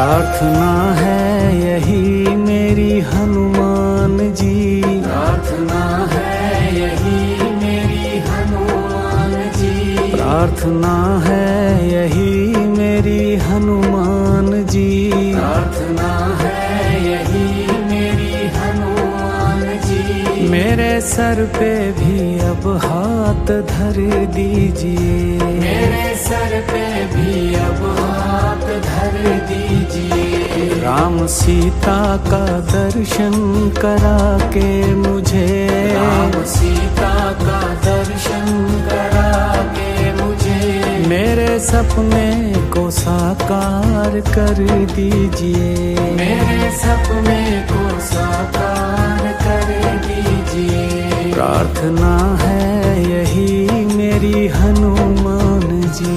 प्रार्थना है यही मेरी हनुमान जी, प्रार्थना है यही मेरी हनुमान जी, प्रार्थना है यही मेरी हनुमान जी, प्रार्थना है यही मेरी हनुमान जी। मेरे सर पे भी अब हाथ धर दीजिए, मेरे सर पे भी अब हाथ धर दीजिए। राम सीता का दर्शन करा के मुझे, राम सीता का दर्शन करा के मुझे, मेरे सपने को साकार कर दीजिए, मेरे सपने को साकार कर दीजिए। प्रार्थना है यही मेरी हनुमान जी।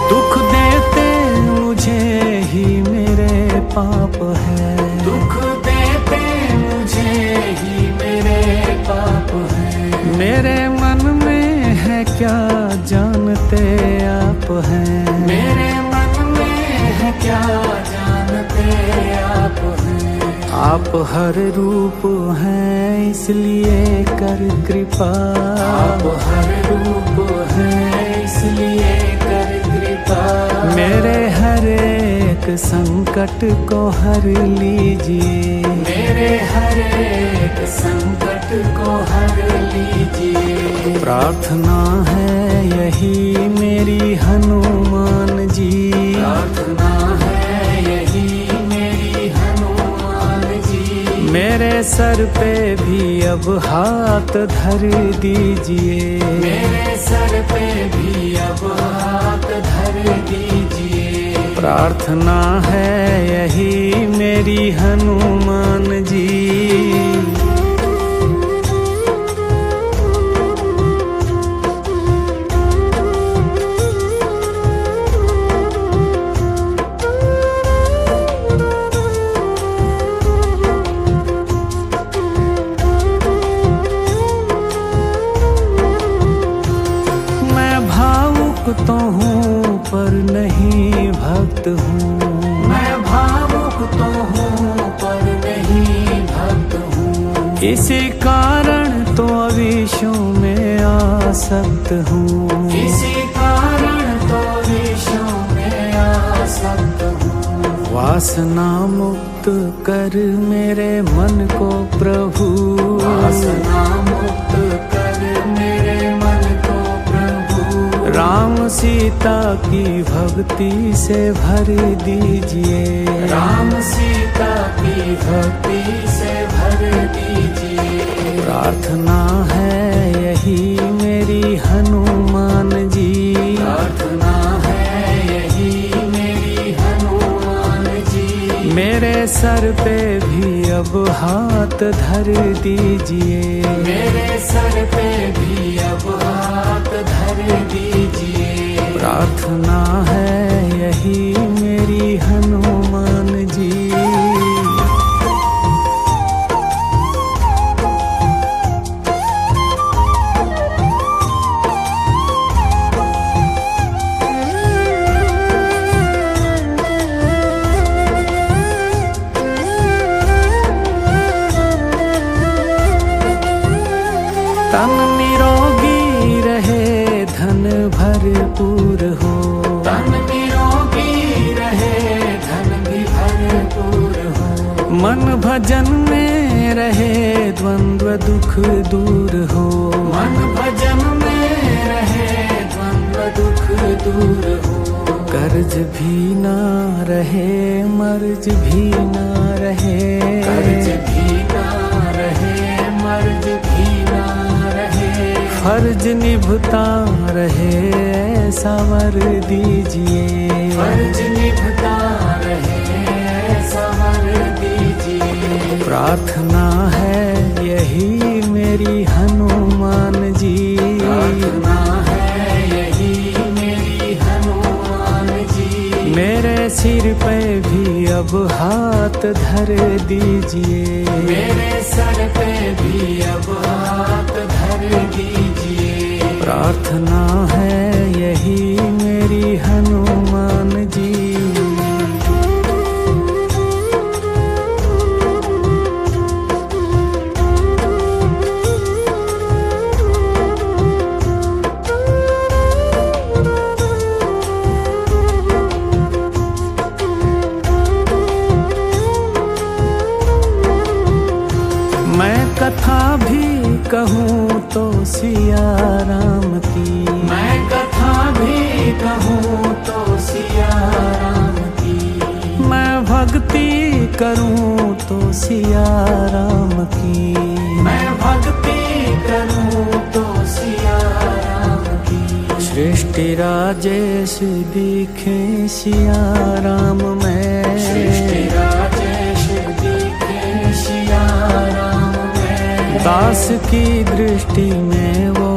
दुख देते मुझे ही मेरे पाप है, दुख देते मुझे ही मेरे पाप है। मेरे मन में है क्या जानते आप हैं, मेरे मन में है क्या जानते आप हैं। आप हर रूप हैं इसलिए कर कृपा, आप हर रूप हैं इसलिए कर कृपा। मेरे हर एक संकट को हर लीजिए, मेरे हर एक संकट को हर लीजिए। प्रार्थना है यही मेरी हनुमान जी, प्रार्थना है यही मेरी हनुमान जी। मेरे सर पे भी अब हाथ धर दीजिए, मेरे सर पे भी अब हाथ धर दीजिए। प्रार्थना है यही मेरी हनुमान जी। तो हूँ पर नहीं भक्त हूँ, मैं भावुक तो हूँ पर नहीं भक्त हूँ। इसी कारण तो विषयों में आसक्त हूँ, इसी कारण तो विषयों में आसक्त हूँ। वासना मुक्त कर मेरे मन को प्रभु, वासना मुक्त कर मेरे मन को प्रभु। राम सीता की भक्ति से भर दीजिए, राम सीता की भक्ति से भर दीजिए। प्रार्थना है यही मेरी हनुमान जी, प्रार्थना है यही मेरी हनुमान जी। मेरे सर पे भी अब हाथ धर दीजिए, मेरे सर पे भी अब हाथ धर दीजिए। प्रार्थना है यही मेरी हनुमान जी। तन निरोगी रहे धन भरपूर हो, तन निरोगी रहे धन भी भरपूर हो। मन भजन में रहे द्वंद्व दुख दूर हो, मन भजन में रहे द्वंद्व दुख दूर हो। कर्ज भी ना रहे मर्ज भी ना रहे, कर्ज भी ना रहे मर्ज भी ना रहे। फर्ज निभता रहे ऐसा वर दीजिए, फर्ज निभता रहे ऐसा वर दीजिए। प्रार्थना है यही मेरी हनुमान जी, प्रार्थना है मेरे सिर पे भी अब हाथ धर दीजिए, मेरे सर पे भी अब हाथ धर दीजिए। प्रार्थना है यही मेरी हनुमान जी। मैं कथा भी कहूँ तो सिया राम की, मैं कथा भी कहूँ तो सिया राम की। मैं भक्ति करूँ तो सिया राम की, मैं भक्ति करूँ तो सिया राम की। सृष्टि राजेश दिखे सिया राम में, सृष्टि राजेश दिखे सिया राम में। दास की दृष्टि में वो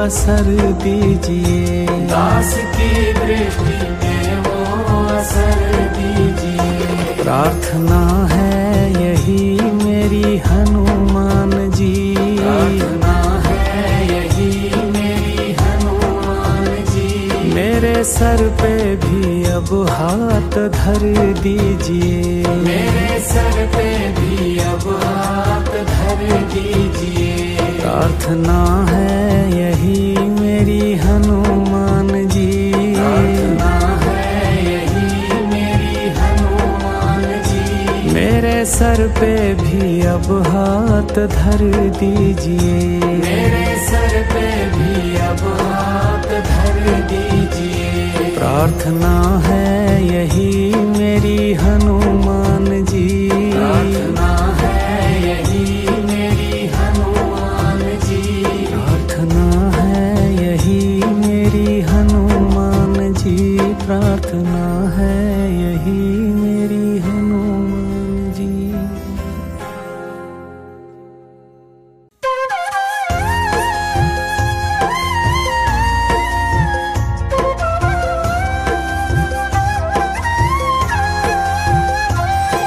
असर दीजिए, दास की दृष्टि में वो असर दीजिए। प्रार्थना है यही मेरी हनुमान जी। प्रार्थना है यही मेरी हनुमान जी। मेरे सर पे भी अब हाथ धर दीजिए, मेरे सर पे भी अब हाथ धर दीजिए। प्रार्थना है यही मेरी हनुमान जी। प्रार्थना है यही मेरी हनुमान जी। मेरे सर पे भी अब हाथ धर दीजिए, मेरे सर पे भी अब हाथ धर दीजिए। प्रार्थना है यही मेरी हनुमान जी। प्रार्थना है यही मेरी हनुमान जी। प्रार्थना है यही मेरी हनुमान जी। प्रार्थना है यही मेरी हनुमान जी।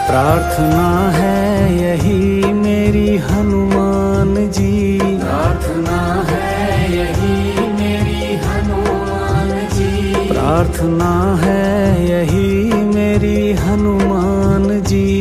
प्रार्थना है यही मेरी हनुमान जी। प्रार्थना है यही मेरी हनुमान जी। प्रार्थना है यही मेरी हनुमान जी।